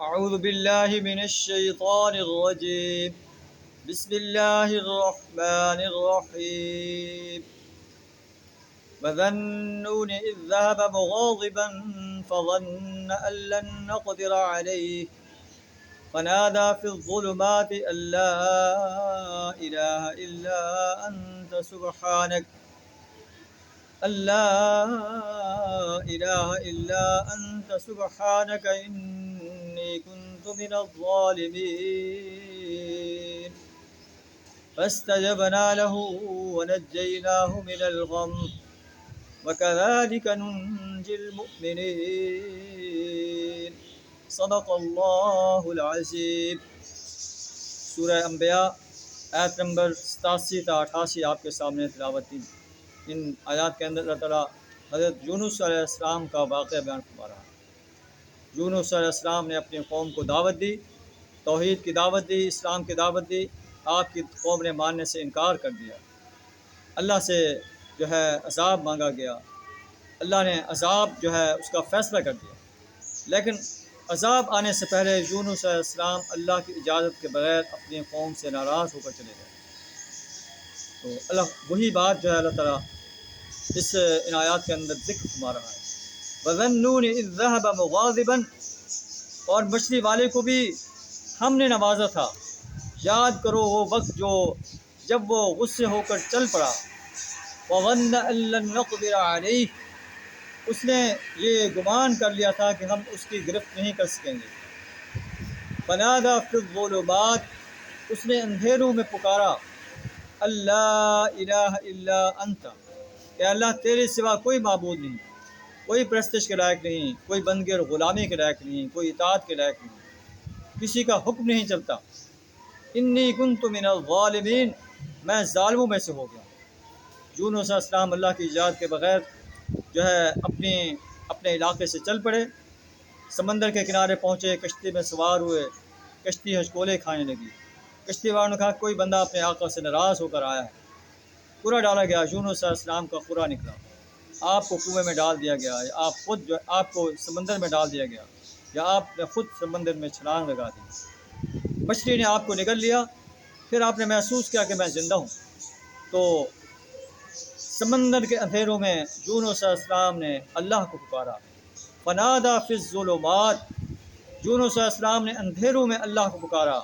أعوذ بالله من الشيطان الرجيم. بسم الله الرحمن الرحيم. وذا النون إذ ذهب مغاضبا فظن أن لن نقدر عليه فنادى في الظلمات أن لا إله إلا أنت سبحانك إني كنت من الظالمين. فاستجبنا له ونجيناه من الغم وكذلك ننجي المؤمنين. صدق اللہ العظیم. سورہ انبیاء آیت نمبر 87 تا 88 آپ کے سامنے تلاوت کی. ان آیات کے اندر اللہ تعالیٰ حضرت یونس علیہ السلام کا واقعہ بیان فرما رہا ہے. یونس علیہ السلام نے اپنی قوم کو دعوت دی، توحید کی دعوت دی، اسلام کی دعوت دی. آپ کی قوم نے ماننے سے انکار کر دیا. اللہ سے جو ہے عذاب مانگا گیا. اللہ نے عذاب جو ہے اس کا فیصلہ کر دیا. لیکن عذاب آنے سے پہلے یونس علیہ السلام اللہ کی اجازت کے بغیر اپنی قوم سے ناراض ہو کر چلے گئے. تو اللہ وہی بات جو ہے اللہ تعالیٰ اس ان آیات کے اندر ذکر فرما رہا ہے. وَذَا النُّونِ إِذْ ذَهَبَ مُغَاضِبًا، اور مچھلی والے کو بھی ہم نے نوازا تھا. یاد کرو وہ وقت جب وہ غصے ہو کر چل پڑا. وَظَنَّ أَن لَّن نَّقْدِرَ عَلَيْهِ، اس نے یہ گمان کر لیا تھا کہ ہم اس کی گرفت نہیں کر سکیں گے. فَنَادَىٰ فِي الظُّلُمَاتِ، اس نے اندھیروں میں پکارا. اللہ الہ الا انت، کہ اللہ تیرے سوا کوئی معبود نہیں، کوئی پرستش کے لائق نہیں، کوئی بندگی اور غلامی کے لائق نہیں، کوئی اطاعت کے لائق نہیں، کسی کا حکم نہیں چلتا. انی کنت من الظالمین، میں ظالموں میں سے ہو گیا. یونس علیہ السلام اللہ کی اجازت کے بغیر جو ہے اپنے علاقے سے چل پڑے. سمندر کے کنارے پہنچے، کشتی میں سوار ہوئے. کشتی ہچکولے کھانے لگی. کشتی والوں نے کہا کوئی بندہ اپنے آقا سے ناراض ہو کر آیا ہے. قرہ ڈالا گیا. یونس علیہ السلام کا قرہ نکلا. آپ کو کنویں میں ڈال دیا گیا، یا آپ کو سمندر میں ڈال دیا گیا، یا آپ نے خود سمندر میں چھلانگ لگا دی. مچھلی نے آپ کو نگل لیا. پھر آپ نے محسوس کیا کہ میں زندہ ہوں. تو سمندر کے اندھیروں میں یونس علیہ السلام نے اللہ کو پکارا. فنادیٰ فی الظلمات، یونس علیہ السلام نے اندھیروں میں اللہ کو پکارا.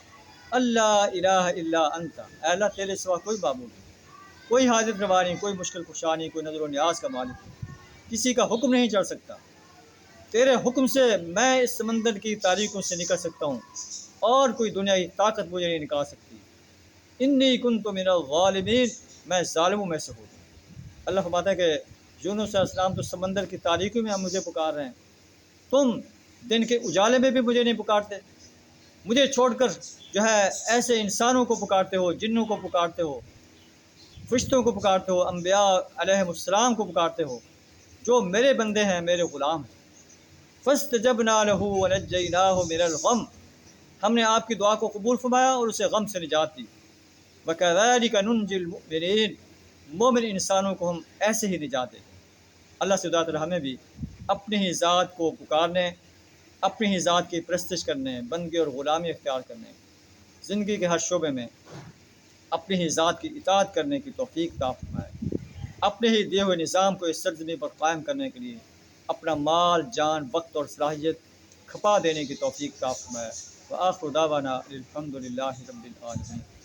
اللہ الہ الا انت، اے اللہ تیرے سوا کوئی معبود نہیں، کوئی حاجت روا نہیں، کوئی مشکل کشا نہیں، کوئی نظر و نیاز کا مالک نہیں، کسی کا حکم نہیں چل سکتا. تیرے حکم سے میں اس سمندر کی تاریکوں سے نکل سکتا ہوں، اور کوئی دنیائی طاقت مجھے نہیں نکال سکتی. انی کنت من الظالمین، میں ظالموں میں سے ہوں. اللہ فرماتا ہے کہ یونس علیہ السلام تو سمندر کی تاریکیوں میں ہم مجھے پکار رہے ہیں، تم دن کے اجالے میں بھی مجھے نہیں پکارتے. مجھے چھوڑ کر جو ہے ایسے انسانوں کو پکارتے ہو، جنوں کو پکارتے ہو، فرشتوں کو پکارتے ہو، انبیاء علیہ السلام کو پکارتے ہو، جو میرے بندے ہیں، میرے غلام ہیں. فاستجبنا له ونجيناه من الغم، ہم نے آپ کی دعا کو قبول فرمایا اور اسے غم سے نجات دی. وكذلك ننجي المؤمنين، مومن انسانوں کو ہم ایسے ہی نجات دیں. اللہ سے دعا تعالی ہمیں بھی اپنی ہی ذات کو پکارنے، اپنی ہی ذات کی پرستش کرنے، بندگی اور غلامی اختیار کرنے، زندگی کے ہر شعبے میں اپنی ہی ذات کی اطاعت کرنے کی توفیق عطا فرمائے. اپنے ہی دیے ہوئے نظام کو اس سرزمین پر قائم کرنے کے لیے اپنا مال، جان، وقت اور صلاحیت کھپا دینے کی توفیق عطا فرمائے. وآخر دعوانا الحمد للہ رب العالمین.